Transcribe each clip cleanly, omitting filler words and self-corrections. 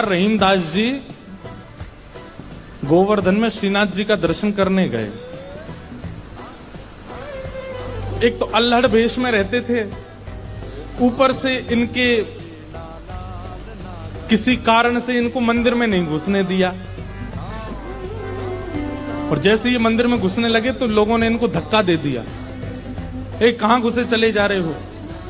रहीमदास जी गोवर्धन में श्रीनाथ जी का दर्शन करने गए। एक तो अल्हड़ वेश में रहते थे, ऊपर से इनके किसी कारण से इनको मंदिर में नहीं घुसने दिया, और जैसे ये मंदिर में घुसने लगे तो लोगों ने इनको धक्का दे दिया। कहां घुसे चले जा रहे हो,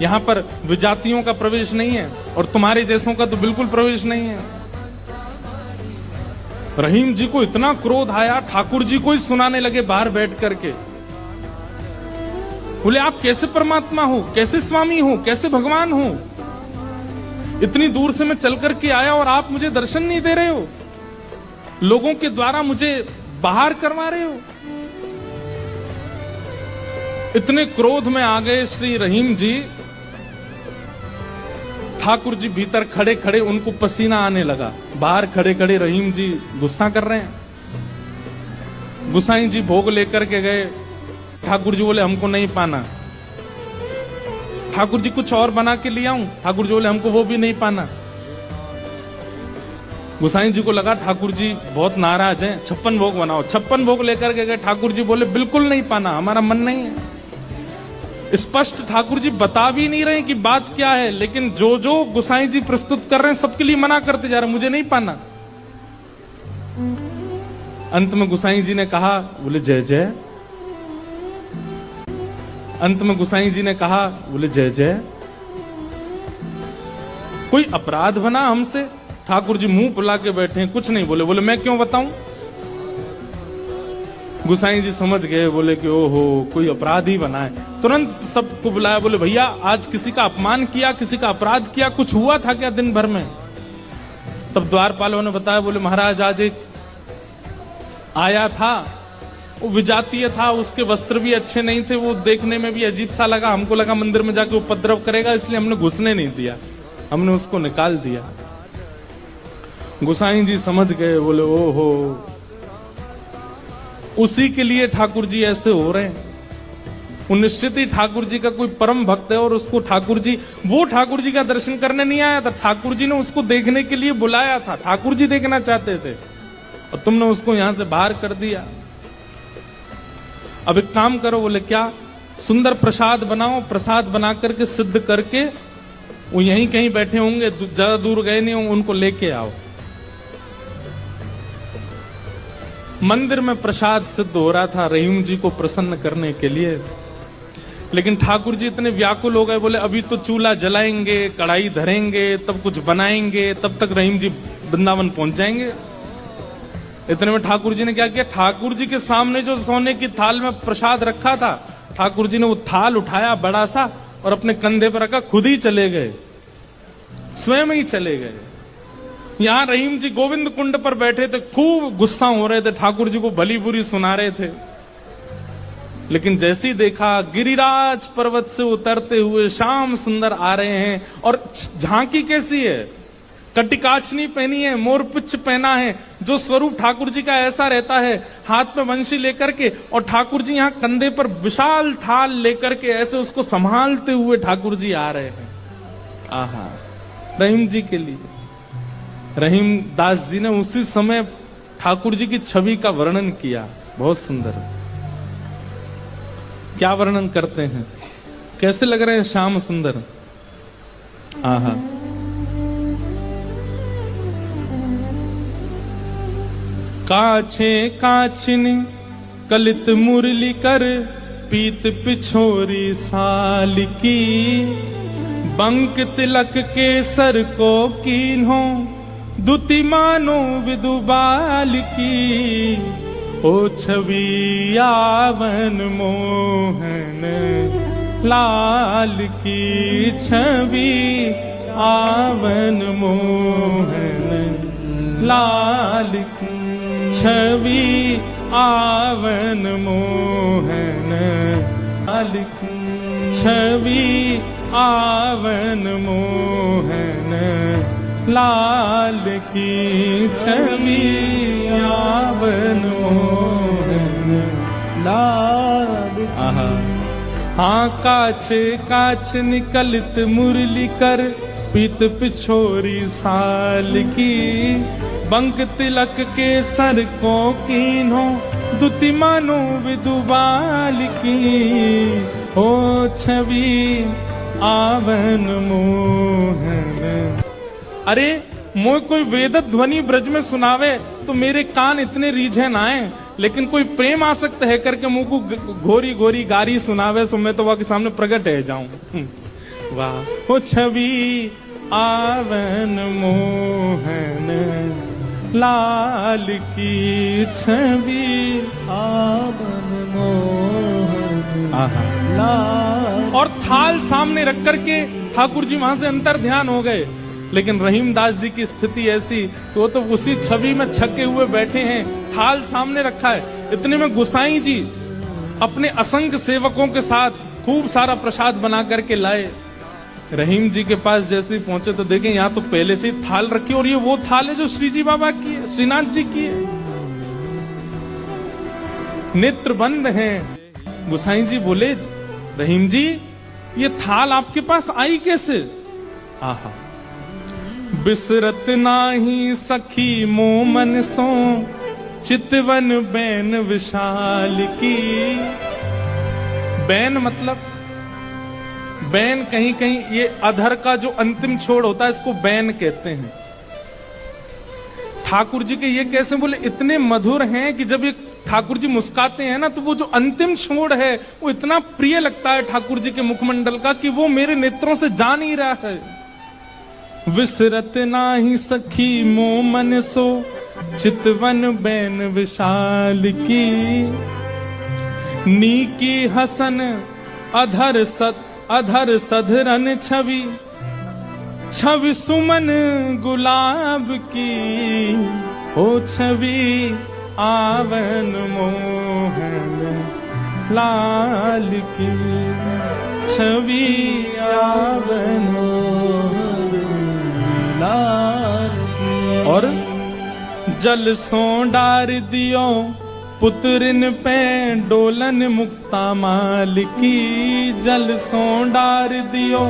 यहां पर विजातियों का प्रवेश नहीं है और तुम्हारे जैसों का तो बिल्कुल प्रवेश नहीं है। रहीम जी को इतना क्रोध आया, ठाकुर जी को ही सुनाने लगे बाहर बैठ करके। बोले आप कैसे परमात्मा हो, कैसे स्वामी हो, कैसे भगवान हो? इतनी दूर से मैं चल करके आया और आप मुझे दर्शन नहीं दे रहे हो, लोगों के द्वारा मुझे बाहर करवा रहे हो। इतने क्रोध में आ गए श्री रहीम जी। ठाकुर जी भीतर खड़े खड़े उनको पसीना आने लगा, बाहर खड़े खड़े रहीम जी गुस्सा कर रहे हैं। गुसाई जी भोग लेकर के गए, ठाकुर जी बोले हमको नहीं पाना। ठाकुर जी कुछ और बना के ले आऊं, ठाकुर जी बोले हमको वो भी नहीं पाना। गुसाई जी को लगा ठाकुर जी बहुत नाराज हैं, 56 भोग बनाओ। 56 भोग लेकर के गए, ठाकुर जी बोले बिल्कुल नहीं पाना, हमारा मन नहीं है। स्पष्ट ठाकुर जी बता भी नहीं रहे कि बात क्या है, लेकिन जो जो गुसाई जी प्रस्तुत कर रहे हैं सबके लिए मना करते जा रहे हैं, मुझे नहीं पाना। अंत में गुसाई जी ने कहा, बोले जय जय। अंत में गुसाई जी ने कहा, बोले जय जय। कोई अपराध बना हमसे? ठाकुर जी मुंह फुला के बैठे हैं, कुछ नहीं बोले। बोले मैं क्यों बताऊं? गुसाई जी समझ गए, बोले कि ओहो कोई अपराध ही बना है। तुरंत सबको बुलाया, बोले भैया आज किसी का अपमान किया, किसी का अपराध किया, कुछ हुआ था क्या दिन भर में? तब द्वारपालों ने बताया, बोले महाराज आज एक आया था, वो विजातीय था, उसके वस्त्र भी अच्छे नहीं थे, वो देखने में भी अजीब सा लगा, हमको लगा मंदिर में जाके उपद्रव करेगा, इसलिए हमने घुसने नहीं दिया, हमने उसको निकाल दिया। गुसाई जी समझ गए, बोले ओहो उसी के लिए ठाकुर जी ऐसे हो रहे हैं। वो निश्चित ही ठाकुर जी का कोई परम भक्त है और उसको ठाकुर जी, वो ठाकुर जी का दर्शन करने नहीं आया था, ठाकुर जी ने उसको देखने के लिए बुलाया था, ठाकुर जी देखना चाहते थे और तुमने उसको यहां से बाहर कर दिया। अब एक काम करो, बोले क्या? सुंदर प्रसाद बनाओ, प्रसाद बना करके सिद्ध करके, वो यहीं कहीं बैठे होंगे, ज्यादा दूर गए नहीं होंगे, उनको लेके आओ। मंदिर में प्रसाद सिद्ध हो रहा था रहीम जी को प्रसन्न करने के लिए, लेकिन ठाकुर जी इतने व्याकुल हो गए, बोले अभी तो चूल्हा जलाएंगे, कढ़ाई धरेंगे, तब कुछ बनाएंगे, तब तक रहीम जी वृंदावन पहुंच जाएंगे। इतने में ठाकुर जी ने क्या किया, ठाकुर जी के सामने जो सोने की थाल में प्रसाद रखा था, ठाकुर जी ने वो थाल उठाया बड़ा सा और अपने कंधे पर रखा, खुद ही चले गए, स्वयं ही चले गए। यहां रहीम जी गोविंद कुंड पर बैठे थे, खूब गुस्सा हो रहे थे, ठाकुर जी को भली बुरी सुना रहे थे। लेकिन जैसे ही देखा गिरिराज पर्वत से उतरते हुए श्याम सुंदर आ रहे हैं, और झांकी कैसी है, कटिकाचनी पहनी है, मोरपिच्छ पहना है, जो स्वरूप ठाकुर जी का ऐसा रहता है, हाथ में वंशी लेकर के, और ठाकुर जी यहाँ कंधे पर विशाल थाल लेकर के ऐसे उसको संभालते हुए ठाकुर जी आ रहे हैं। आहा, रहीम जी के लिए रहीम दास जी ने उसी समय ठाकुर जी की छवि का वर्णन किया, बहुत सुंदर। क्या वर्णन करते हैं, कैसे लग रहे हैं श्याम सुंदर? आहा, काछे काछनी कलित मुरली कर, पीत पिछोरी साल की, बंक तिलक के सर को कीन्हो, दुति मानो विदुबाल की, ओ छवि आवन मोहन लाल की, छवि आवन मोहन लाल की, छवि आवन मोहन लाल की, छवि आवन मोहन लाल की, छवि आवन मोहन लाल की। हाँ काछे काछ निकलित मुरली कर, पीत पिछोरी साल की, बंक तिलक के सर को कीन्हो, दुति मानो विदुबाल की, हो छवि आवन मोहन। अरे मोय कोई वेद ध्वनि ब्रज में सुनावे तो मेरे कान इतने रीझे ना आए, लेकिन कोई प्रेम आसक्त है करके मुंह को घोरी घोरी गारी सुनावे सो मैं तो वह के सामने प्रकट है जाऊं। वाह, हो छवि आवन मोहन लाल की, छवि आवन मोहन लाल। और थाल सामने रख करके ठाकुर जी वहां से अंतर ध्यान हो गए, लेकिन रहीमदास जी की स्थिति ऐसी कि वो तो उसी छवि में छके हुए बैठे हैं, थाल सामने रखा है। इतने में गुसाई जी अपने असंख्य सेवकों के साथ खूब सारा प्रसाद बना करके लाए। रहीम जी के पास जैसे ही पहुंचे तो देखें यहाँ तो पहले से ही थाल रखी, और ये वो थाल है जो श्री जी बाबा की है, श्रीनाथ जी की है। नेत्र बंद हैं। गुसाई जी बोले, रहीम जी ये थाल आपके पास आई कैसे? आहा, बिसरत नाही सखी मोमन सो, चितवन बैन विशाल की। बैन मतलब, बैन कहीं कहीं ये अधर का जो अंतिम छोड़ होता है इसको बैन कहते हैं। ठाकुर जी के ये कैसे बोले, इतने मधुर हैं कि जब ये ठाकुर जी मुस्काते हैं ना तो वो जो अंतिम छोड़ है वो इतना प्रिय लगता है ठाकुर जी के मुखमंडल का कि वो मेरे नेत्रों से जा नहीं रहा है। विसरत नाही सखी मोमन सो, चितवन बैन विशाल की, नीकी हसन अधर सधरन छवि, छवि सुमन गुलाब की, ओ छवि आवन मोहन लाल की, छवि आवन लाल की। और जल सो डार दियो पुत्रिन पे डोलन मुक्ता माल की, जल सो डार दियो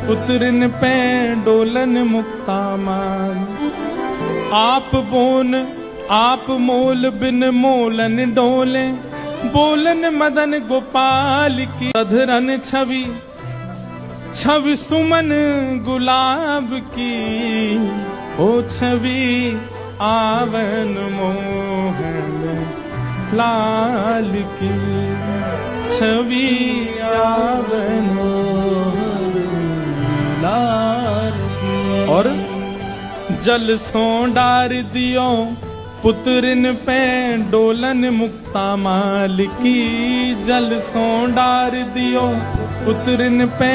पुत्रिन पे डोलन मुक्ता माल। आप मोल बिन मोलन डोले, बोलन मदन गोपाल की, अधरन छवि छवि सुमन गुलाब की, ओ छवि आवन मोहन लाल की, छवि आवन लाल की। और जल सो डार दियो पुत्रिन पे डोलन मुक्ता माल की, जल सो डार दियो पुत्रिन पे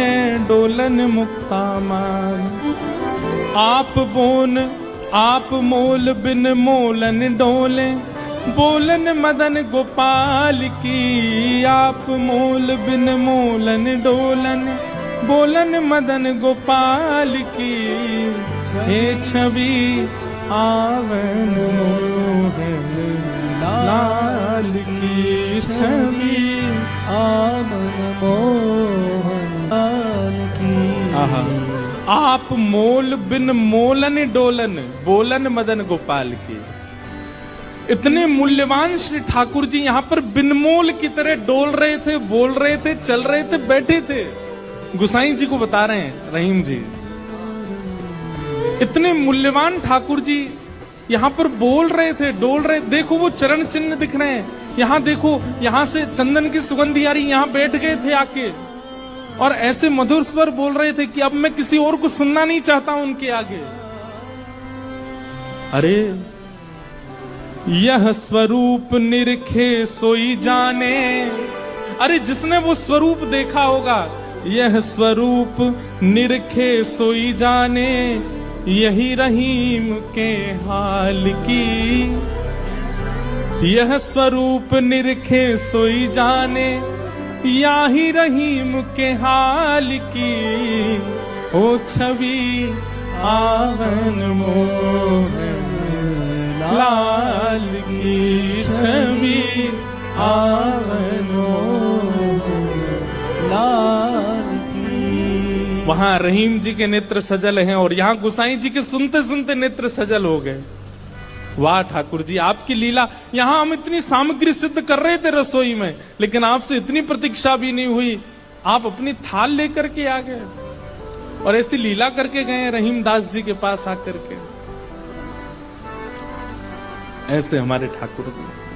डोलन मुक्ता माल। आप मोल बिन मोलन डोले, बोलन मदन गोपाल की, आप मोल बिन मोलन डोलन, बोलन मदन गोपाल की, हे छवि आवन मोहन लाल की, छवि आवन मोहन लाल की। आहा, आप मोल बिन मोलन डोलन, बोलन मदन गोपाल की। इतने मूल्यवान श्री ठाकुर जी यहाँ पर बिनमोल की तरह डोल रहे थे, बोल रहे थे, चल रहे थे, बैठे थे। गुसाई जी को बता रहे हैं रहीम जी, इतने मूल्यवान ठाकुर जी यहाँ पर बोल रहे थे, डोल रहे। देखो वो चरण चिन्ह दिख रहे हैं, यहाँ देखो, यहाँ से चंदन की सुगंधी आ रही, यहाँ बैठ गए थे आके और ऐसे मधुर स्वर बोल रहे थे कि अब मैं किसी और को सुनना नहीं चाहता उनके आगे। अरे यह स्वरूप निरखे सोई जाने, अरे जिसने वो स्वरूप देखा होगा, यह स्वरूप निरखे सोई जाने, यही रहीम के हाल की। यह स्वरूप निरखे सोई जाने, यही रहीम के हाल की, ओ छवि आवन मोहन लाल की, छवि आवन मोहन लाल की। वहां रहीम जी के नेत्र सजल हैं और यहां गुसाई जी के सुनते सुनते नेत्र सजल हो गए। वाह ठाकुर जी, आपकी लीला। यहां हम इतनी सामग्री सिद्ध कर रहे थे रसोई में, लेकिन आपसे इतनी प्रतीक्षा भी नहीं हुई, आप अपनी थाल लेकर के आ गए और ऐसी लीला करके गए रहीम दास जी के पास आकर के। ऐसे हमारे ठाकुर जी।